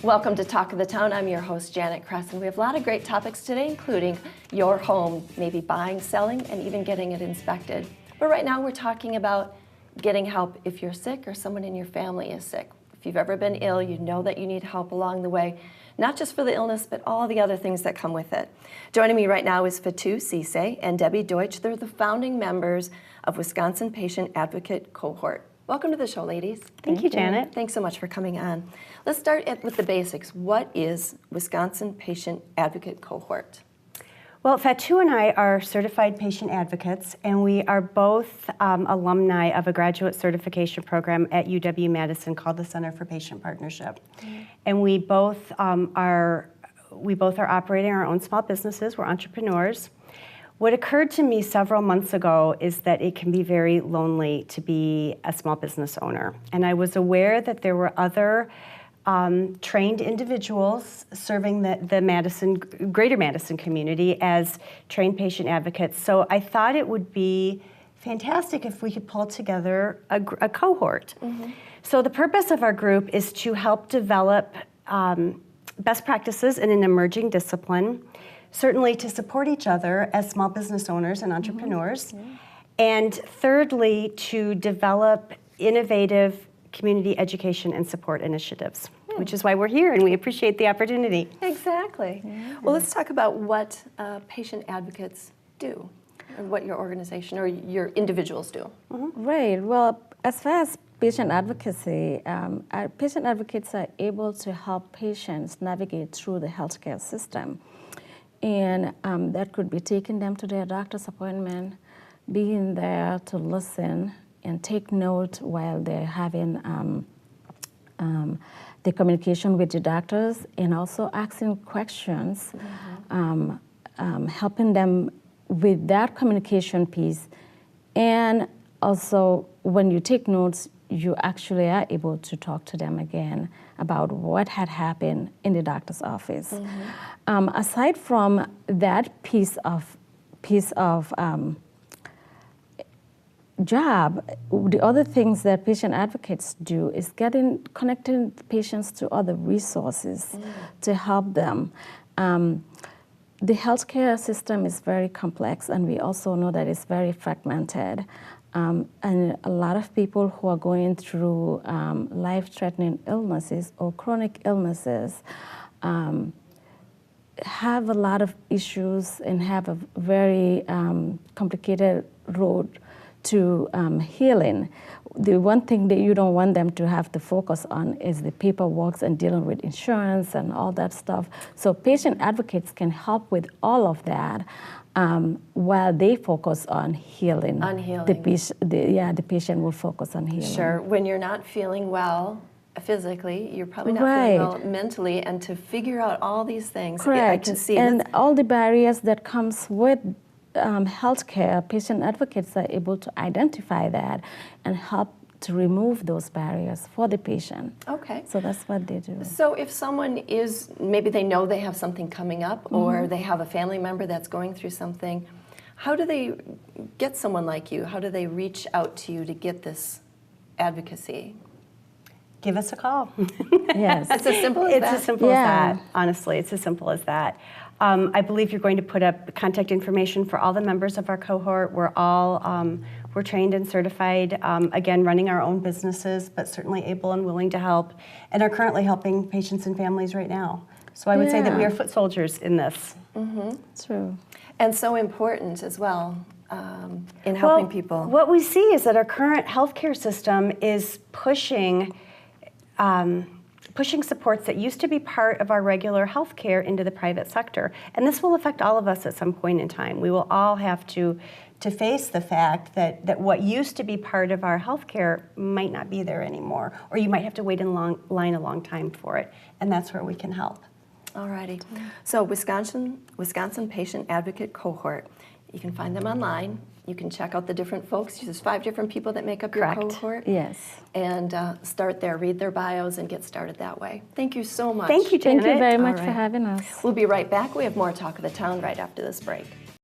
Welcome to Talk of the Town. I'm your host, Janet Kress, and we have a lot of great topics today, including your home, maybe buying, selling, and even getting it inspected. But right now we're talking about getting help if you're sick or someone in your family is sick. If you've ever been ill, you know that you need help along the way, not just for the illness, but all the other things that come with it. Joining me right now is Fatou Cisse and Debbie Deutsch. They're the founding members of Wisconsin Patient Advocate Cohort. Welcome to the show, ladies. Thank you, Janet. Thanks so much for coming on. Let's start with the basics. What is Wisconsin Patient Advocate Cohort? Well, Fatou and I are certified patient advocates, and we are both alumni of a graduate certification program at UW-Madison called the Center for Patient Partnership. Mm-hmm. And we both are operating our own small businesses. We're entrepreneurs. What occurred to me several months ago is that it can be very lonely to be a small business owner. And I was aware that there were other trained individuals serving the greater Madison community as trained patient advocates. So I thought it would be fantastic if we could pull together a cohort. Mm-hmm. So the purpose of our group is to help develop best practices in an emerging discipline, certainly to support each other as small business owners and entrepreneurs, mm-hmm. and thirdly, to develop innovative community education and support initiatives, which is why we're here, and we appreciate the opportunity. Exactly. Yeah. Well, let's talk about what patient advocates do, or what your organization or your individuals do. Mm-hmm. Right. Well, as far as patient advocacy, patient advocates are able to help patients navigate through the healthcare system. And that could be taking them to their doctor's appointment, being there to listen and take note while they're having the communication with the doctors, and also asking questions, mm-hmm. Helping them with that communication piece. And also, when you take notes, you actually are able to talk to them again about what had happened in the doctor's office. Mm-hmm. Aside from that piece of job, the other things that patient advocates do is connecting patients to other resources to help them. The healthcare system is very complex, and we also know that it's very fragmented. And a lot of people who are going through life-threatening illnesses or chronic illnesses have a lot of issues and have a very complicated road to healing. The one thing that you don't want them to have to focus on is the paperwork and dealing with insurance and all that stuff. So patient advocates can help with all of that. While they focus on healing. On healing. The patient will focus on healing. Sure. When you're not feeling well physically, you're probably not right. feeling well mentally, and to figure out all these things, Correct. I can see. And all the barriers that comes with healthcare, patient advocates are able to identify that and help to remove those barriers for the patient. Okay. So that's what they do. So if someone is, maybe they know they have something coming up, mm-hmm. or they have a family member that's going through something, how do they get someone like you? How do they reach out to you to get this advocacy? Give us a call. Yes. It's as simple as that? It's as simple as that, honestly. It's as simple as that. I believe you're going to put up contact information for all the members of our cohort. We're all we're trained and certified, again, running our own businesses, but certainly able and willing to help, and are currently helping patients and families right now. So I would say that we are foot soldiers in this. Mm-hmm. True. And so important as well in helping people. What we see is that our current healthcare system is pushing supports that used to be part of our regular healthcare into the private sector. And this will affect all of us at some point in time. We will all have to face the fact that what used to be part of our healthcare might not be there anymore, or you might have to wait in line a long time for it. And that's where we can help. All righty. So Wisconsin Patient Advocate Cohort. You can find them online. You can check out the different folks. There's 5 different people that make up Correct. Your cohort. Yes. And start there, read their bios, and get started that way. Thank you so much. Thank you, Janet. Thank you very much for having us. We'll be right back. We have more Talk of the Town right after this break.